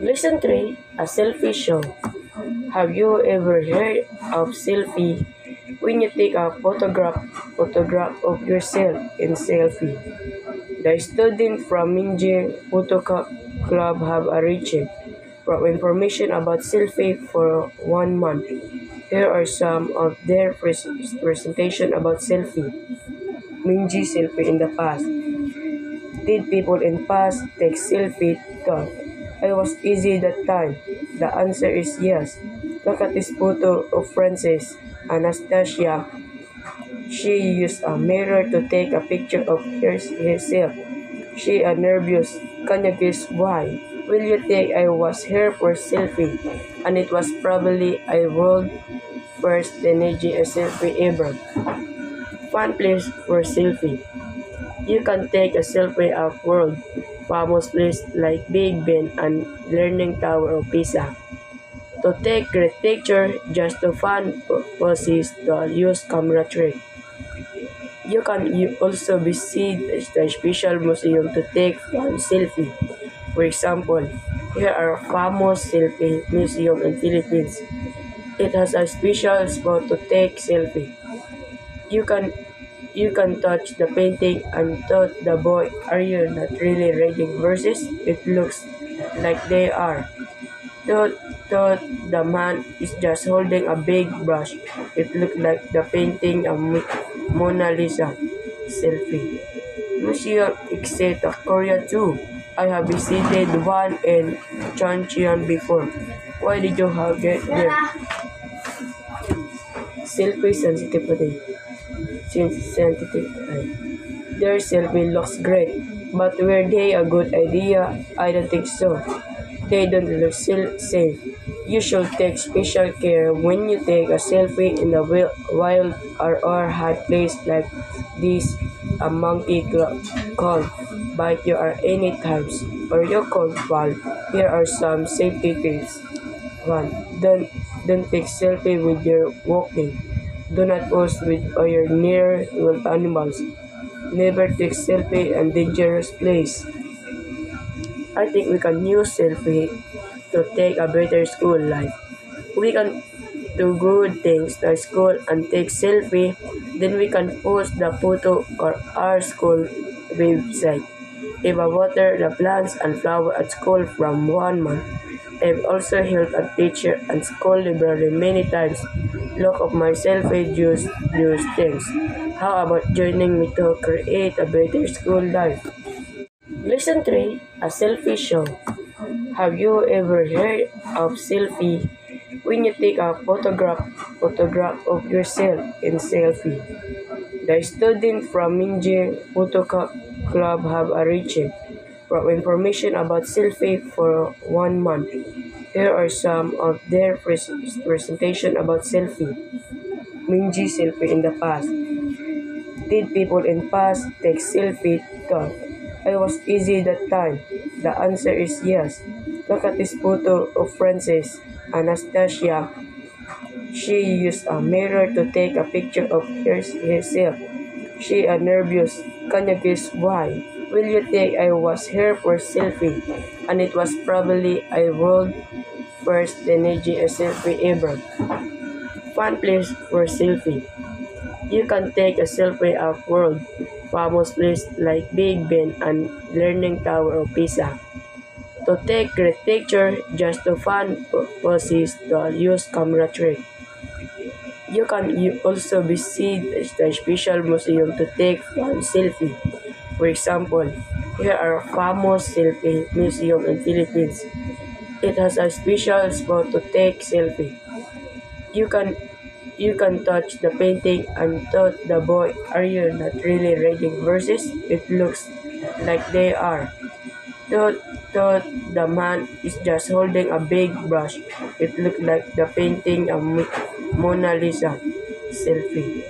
Lesson 3. A selfie show. Have you ever heard of selfie? When you take a photograph of yourself in selfie. The students from Minjing Photo Club have arranged for information about selfie for 1 month. Here are some of their presentation about selfie. Minji selfie in the past. Did people in past take selfie? Thought I was easy that time. The answer is yes. Look at this photo of Frances Anastasia. She used a mirror to take a picture of herself. She is nervous. Can you guess why? Will you think I was here for selfie? And it was probably a world first energy a selfie ever. Fun place for selfie. You can take a selfie of world famous places like Big Ben and Leaning Tower of Pisa. To take great picture, just to fun poses to use camera trick. You also visit the special museum to take fun selfie. For example, here are famous selfie museum in Philippines. It has a special spot to take selfie. You can you can touch the painting and thought the boy, are you not really reading verses? It looks like they are. Thought, thought the man is just holding a big brush. It looked like the painting of Mona Lisa. Selfie. Museum except Korea too. I have visited one in Choncheon before. Why did you have get there? Selfie sensitivity. Sensitivity. Their selfie looks great, but were they a good idea? I don't think so. They don't look safe. You should take special care when you take a selfie in a wild or hot place like this. A monkey could bite you at any times, or you could fall. Here are some safety tips. 1. Don't take selfie with your walking. Do not pose with or you're near wild animals. Never take selfie in dangerous place. I think we can use selfie to take a better school life. We can do good things at school and take selfie, then we can post the photo on our school website. If I water the plants and flower at school from 1 month, I've also helped a teacher and school library many times. Look of my selfie use things. How about joining me to create a better school life? Lesson 3. A selfie show. Have you ever heard of selfie? When you take a photograph of yourself in selfie. The students from Minjing Photo Club have arranged for information about selfie for 1 month. Here are some of their presentation about selfie. Minji selfie in the past. Did people in past take selfie? Thought I was easy that time. The answer is yes. Look at this photo of Frances Anastasia. She used a mirror to take a picture of herself. She is nervous. Can you guess why? Will you think I was here for selfie? And it was probably a world first energy a selfie ever. Fun place for selfie. You can take a selfie of world famous places like Big Ben and Leaning Tower of Pisa. To take great picture, just to fun poses to use camera trick. You also visit the special museum to take fun selfie. For example, here are famous selfie museum in Philippines. It has a special spot to take selfie. You can you can touch the painting and thought the boy, are you not really reading verses? It looks like they are. Thought, thought the man is just holding a big brush. It looked like the painting of Mona Lisa. Selfie.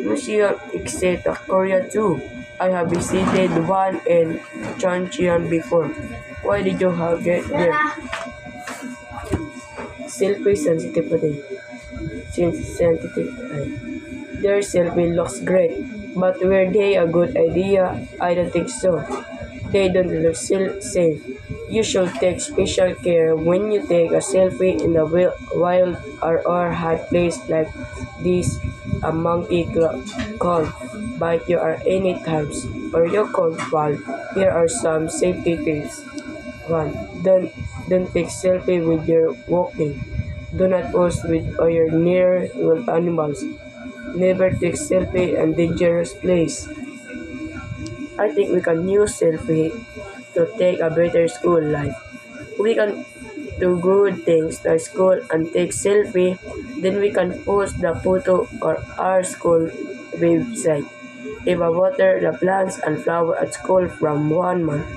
Museum except Korea too. I have visited one in Choncheon before. Why did you have get there? Selfie sensitivity. Sensitivity. Their selfie looks great, but were they a good idea? I don't think so. They don't look safe. You should take special care when you take a selfie in a wild or hot place like this. A monkey could bite you at any times, or you could fall. Here are some safety tips. 1. Don't take selfie with your walking. Do not pose with or you're near wild animals. Never take selfie in dangerous place. I think we can use selfie to take a better school life. We can do good things at school and take selfie, then we can post the photo on our school website. If I water the plants and flower at school from 1 month,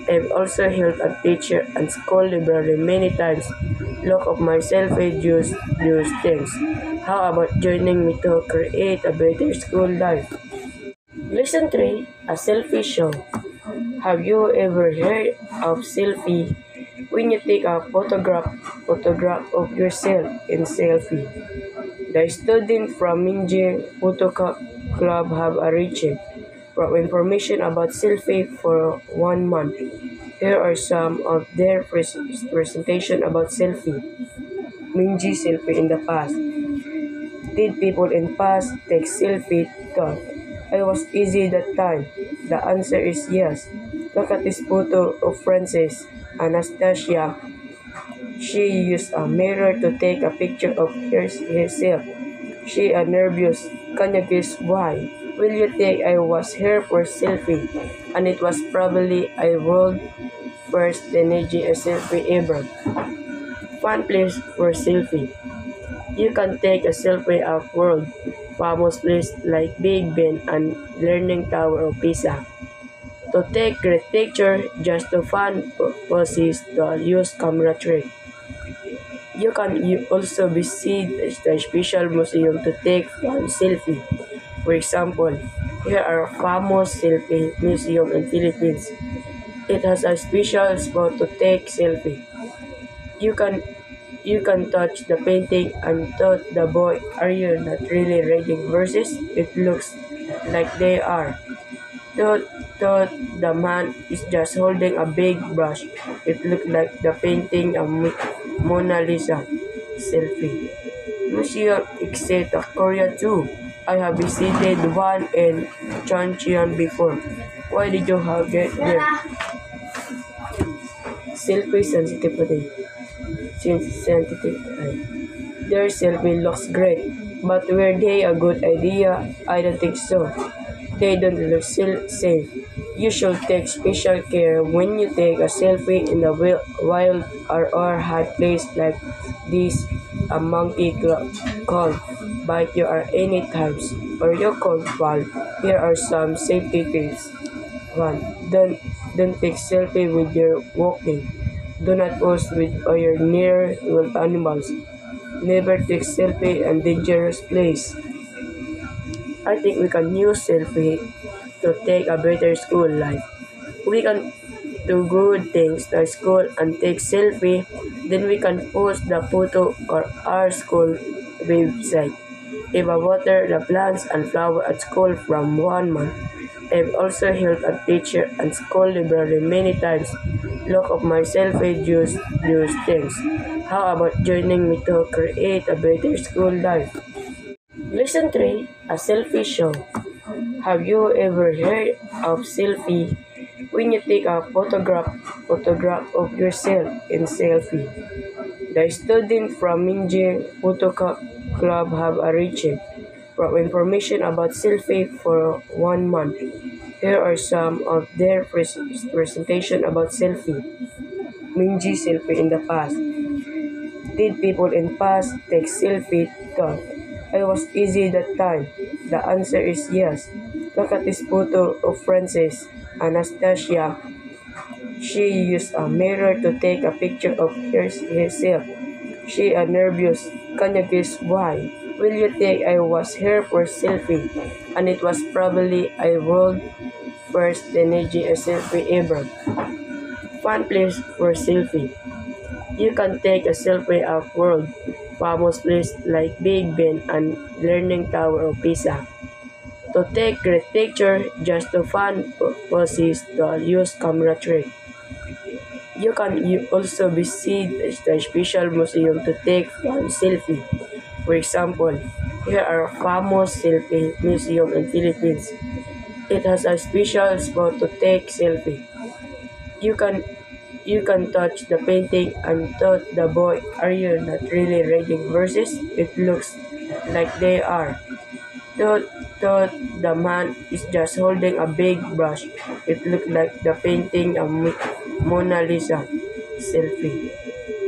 I've also helped a teacher and school library many times. Look of my selfie use things. How about joining me to create a better school life? Lesson 3. A selfie show. Have you ever heard of selfie? When you take a photograph of yourself in selfie. The students from Minjing Photo Club have reached for information about selfie for 1 month. Here are some of their presentation about selfie. Minji selfie in the past. Did people in past take selfie? Thought I was easy that time. The answer is yes. Look at this photo of Frances Anastasia. She used a mirror to take a picture of herself. She is nervous. Can you guess why? Will you think I was here for selfie? And it was probably I world first teenage selfie ever. Fun place for selfie. You can take a selfie of world famous place like Big Ben and Leaning Tower of Pisa. To take great picture, just to fun poses to use camera trick. You can also visit the special museum to take fun selfie. For example, here are famous selfie museum in Philippines. It has a special spot to take selfie. You can you can touch the painting and thought the boy, are you not really reading verses? It looks like they are. Thought the man is just holding a big brush. It looked like the painting of Mona Lisa. Selfie. Museum except Korea too. I have visited one in Choncheon before. Why did you have get there? Selfie sensitivity. Their selfie looks great, but were they a good idea? I don't think so. They don't look safe. You should take special care when you take a selfie in a wild or hot place like this. A monkey could bite you at any times, or you could fall. Here are some safety tips. 1. Don't take selfie with your walking. Do not pose with or you're near wild animals. Never take selfie in dangerous place. I think we can use selfie to take a better school life. We can do good things at school and take selfie, then we can post the photo on our school website. If I water the plants and flower at school from 1 month, I've also helped a teacher and school library many times. Look of my selfie use things. How about joining me to create a better school life? Lesson 3. A selfie show. Have you ever heard of selfie? When you take a photograph of yourself in selfie. The students from Minjing Photo Club have reached for information about selfie for 1 month. Here are some of their presentation about selfie. Minji selfie in the past. Did people in past take selfie? Thought I was easy that time. The answer is yes. Look at this photo of Frances Anastasia. She used a mirror to take a picture of herself. She is nervous. Can you guess why? Will you think I was here for selfie? And it was probably I world first teenage selfie ever. Fun place for selfie. You can take a selfie of world famous place like Big Ben and Leaning Tower of Pisa. To take great picture, just to fun poses to use camera trick. You can also visit the special museum to take fun selfie. For example, here are a famous selfie museum in Philippines. It has a special spot to take selfie. You can you can touch the painting and thought the boy, are you not really reading verses? It looks like they are. Thought, thought the man is just holding a big brush. It looked like the painting of Mona Lisa. Selfie.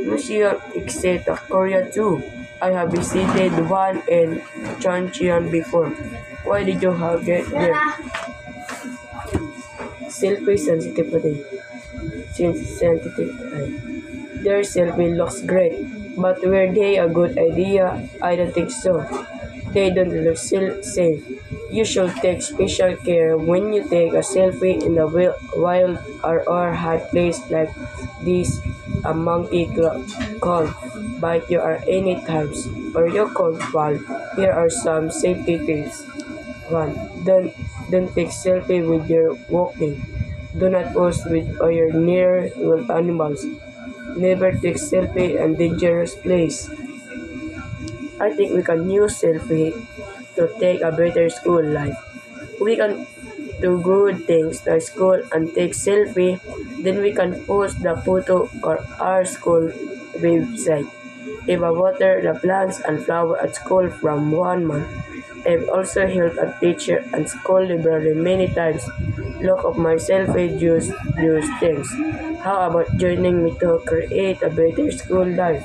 Museum except Korea too. I have visited one in Choncheon before. Why did you have get there? Selfie sensitivity. Sensitivity. Their selfie looks great, but were they a good idea? I don't think so. They don't look safe. You should take special care when you take a selfie in the wild or high place like this. A monkey could bite you at any times, or you could fall. Here are some safety tips. 1. Don't take selfie with your walking. Do not pose with or you're near wild animals. Never take selfie in dangerous place. I think we can use selfie to take a better school life. We can do good things at school and take selfie, then we can post the photo on our school website. If I water the plants and flower at school from 1 month. I've also helped a teacher and school library many times. Look of my selfie use things. How about joining me to create a better school life?